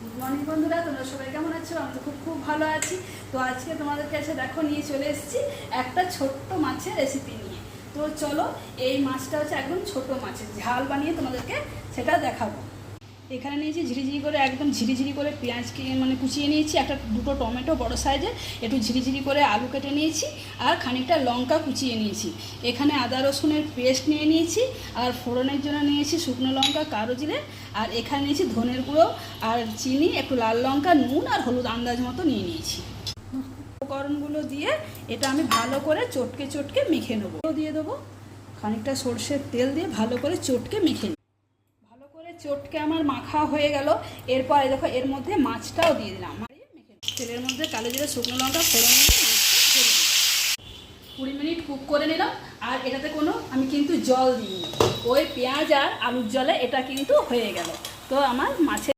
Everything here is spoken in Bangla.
গুড মর্নিং বন্ধুরা, তোমরা সবাই কেমন আছো? আমি তো খুব ভালো আছি। তো আজকে তোমাদের কাছে দেখো নিয়ে চলে এসেছি একটা ছোট্ট মাছের রেসিপি নিয়ে। তো চলো, এই মাছটা হচ্ছে একদম ছোট মাছের ঝাল বানিয়ে তোমাদেরকে সেটা দেখাবো। এখানে নিয়েছি ঝিরিঝিরি করে, একদম ঝিরিঝিরি করে পেঁয়াজ মানে কুচিয়ে নিয়েছি, দুটো টমেটো বড় সাইজের, একটু ঝিরিঝিরি করে আলু কেটে নিয়েছি, আর খানিকটা লঙ্কা কুচিয়ে নিয়েছি। এখানে আদা রসুনের পেস্ট নিয়ে নিয়েছি, আর ফোড়নের জন্য নিয়েছি শুকনো লঙ্কা, কালো জিরে, আর এখানে নিয়েছি ধনের গুঁড়ো আর চিনি, একটু লাল লঙ্কা, নুন আর হলুদ আন্দাজ মতো নিয়ে নিয়েছি। উপকরণগুলো দিয়ে এটা আমি ভালো করে চটকে চটকে মেখে নেবো। দিয়ে দেবো খানিকটা সর্ষের তেল দিয়ে ভালো করে চটকে মেখে নেব। ভালো করে চটকে আমার মাখা হয়ে গেল। এরপর দেখো এর মধ্যে মাছটাও দিয়ে দিলাম, মেখে তেলের মধ্যে কালো জিরে শুকনো লঙ্কা ফোড়ন দিয়ে মাছটা ঢেলে দিলাম। 20 মিনিট কুক করে নিলাম। আর এটাতে আমি কিন্তু জল দিইনি, ওই পেঁয়াজ আর আলুর জলে এটা কিন্তু হয়ে গেল। তো আমার মাছের